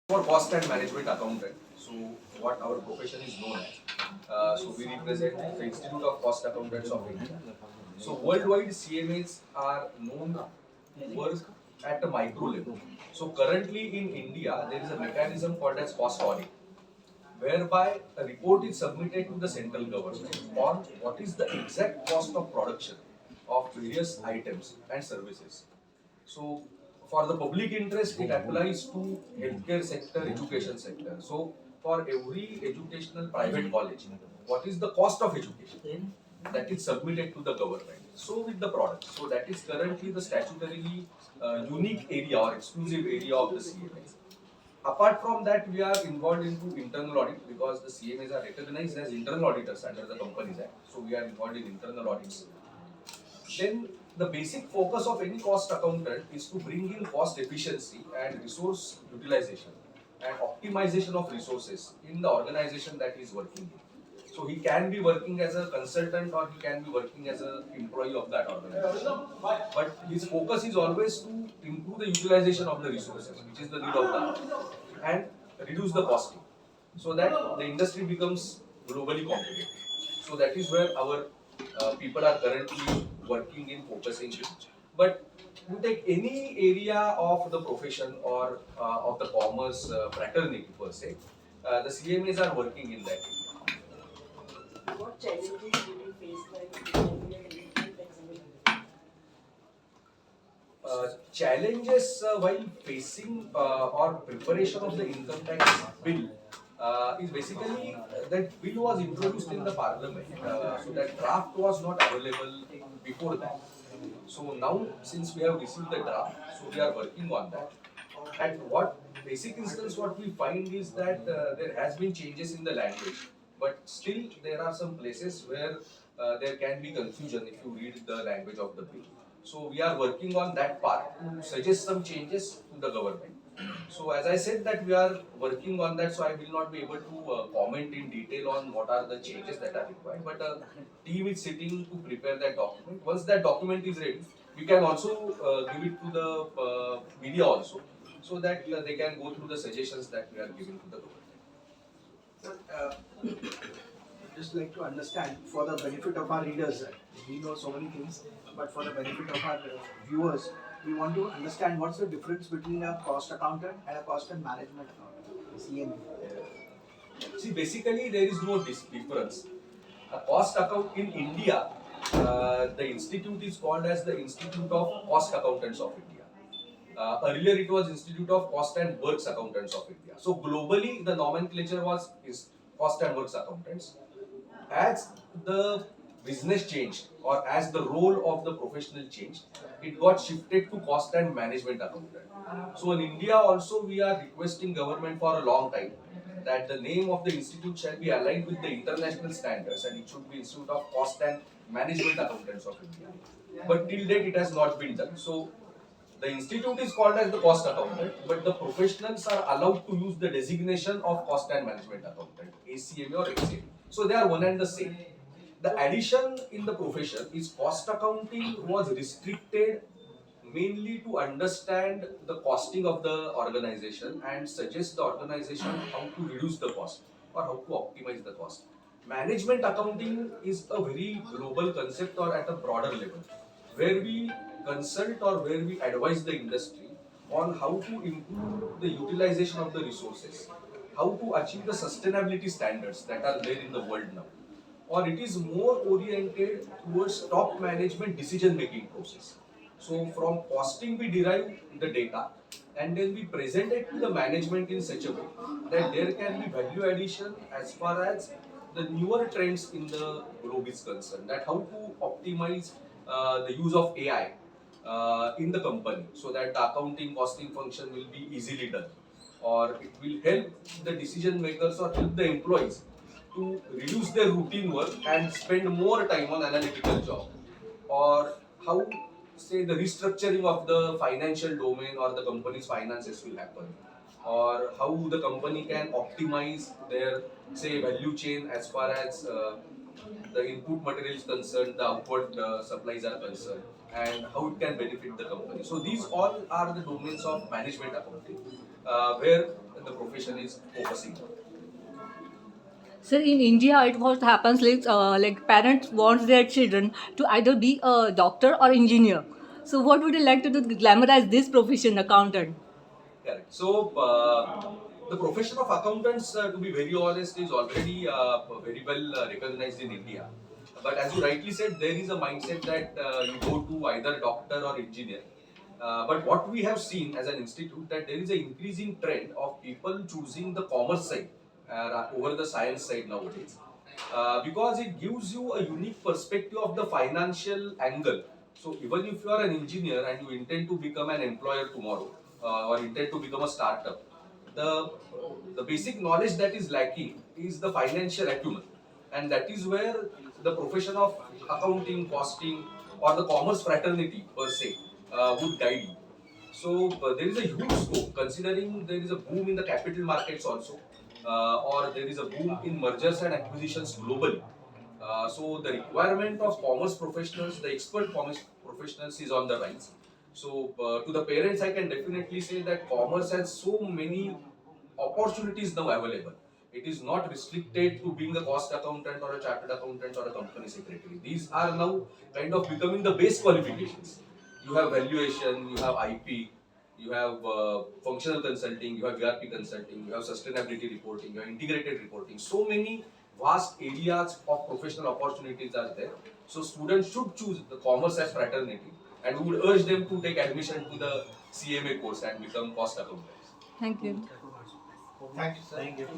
For cost and management accountant, so what our profession is known as. So we represent the Institute of Cost Accountants of India. So worldwide CMAs are known to work at a micro level. So currently in India, there is a mechanism called as cost audit, whereby a report is submitted to the central government on what is the exact cost of production of various items and services. So for the public interest, it applies to healthcare sector, education sector. So for every educational private college, what is the cost of education that is submitted to the government? So with the product. So that is currently the statutorily unique area or exclusive area of the CMA. Apart from that, we are involved into internal audit because the CMAs are recognized as internal auditors under the Companies Act. So we are involved in internal audits. Then the basic focus of any cost accountant is to bring in cost efficiency and resource utilization and optimization of resources in the organization that he is working in. So he can be working as a consultant or he can be working as an employee of that organization. But his focus is always to improve the utilization of the resources, which is the need of the hour, and reduce the costing so that the industry becomes globally competitive. So that is where our people are currently working in focusing in. But you take any area of the profession or of the commerce fraternity per se, the CMAs are working in that area. What challenges did you face while Challenges while facing or preparation of the income tax bill is basically that bill was introduced in the parliament, so that draft was not available before that. So now, since we have received the draft, so we are working on that. At what basic instance, what we find is that there has been changes in the language, but still there are some places where there can be confusion if you read the language of the bill. So we are working on that part to suggest some changes to the government. So as I said that we are working on that, so I will not be able to comment in detail on what are the changes that are required. But a team is sitting to prepare that document. Once that document is ready, we can also give it to the media also, so that they can go through the suggestions that we are giving to the government. Sir, just like to understand for the benefit of our readers, we know so many things, but for the benefit of our viewers, we want to understand what's the difference between a cost accountant and a cost and management accountant, CMA. See, basically there is no difference. A cost account in India, the institute is called as the Institute of Cost Accountants of India. Earlier it was Institute of Cost and Works Accountants of India. So globally the nomenclature was Cost and Works Accountants. As the business changed or as the role of the professional changed, it got shifted to Cost and Management Accountant. So in India also we are requesting government for a long time that the name of the institute shall be aligned with the international standards and it should be Institute of Cost and Management Accountants of India. But till date it has not been done. So the institute is called as the cost accountant, but the professionals are allowed to use the designation of cost and management accountant, ACMA or ACMA. So they are one and the same. The addition in the profession is cost accounting was restricted mainly to understand the costing of the organization and suggest the organization how to reduce the cost or how to optimize the cost. Management accounting is a very global concept or at a broader level where we consult or where we advise the industry on how to improve the utilization of the resources, how to achieve the sustainability standards that are there in the world now, or it is more oriented towards top management decision making process. So from costing we derive the data and then we present it to the management in such a way that there can be value addition as far as the newer trends in the globe is concerned, that how to optimize the use of AI in the company so that the accounting costing function will be easily done, or it will help the decision makers or help the employees to reduce their routine work and spend more time on analytical job, or how say the restructuring of the financial domain or the company's finances will happen, or how the company can optimize their say value chain as far as the input material is concerned, the outward supplies are concerned, and how it can benefit the company. So these all are the domains of management accounting, where the profession is focusing on. So in India, it what happens like parents wants their children to either be a doctor or engineer. So what would you like to do to glamorize this profession, accountant? Correct. So, the profession of accountants, to be very honest, is already very well recognized in India. But as you rightly said, there is a mindset that you go to either doctor or engineer. But what we have seen as an institute that there is an increasing trend of people choosing the commerce side over the science side nowadays, because it gives you a unique perspective of the financial angle. So even if you are an engineer and you intend to become an employer tomorrow, or intend to become a startup, the the basic knowledge that is lacking is the financial acumen, and that is where the profession of accounting, costing, or the commerce fraternity per se would guide you. So there is a huge scope considering there is a boom in the capital markets also, or there is a boom in mergers and acquisitions globally. So the requirement of commerce professionals, the expert commerce professionals, is on the rise. So to the parents, I can definitely say that commerce has so many opportunities now available. It is not restricted to being a cost accountant or a chartered accountant or a company secretary. These are now kind of becoming the base qualifications. You have valuation, you have IP, you have functional consulting, you have ERP consulting, you have sustainability reporting, you have integrated reporting. So many vast areas of professional opportunities are there. So students should choose the commerce as fraternity, and we would urge them to take admission to the CMA course and become cost accountants. Thank you. Thank you. Thank you.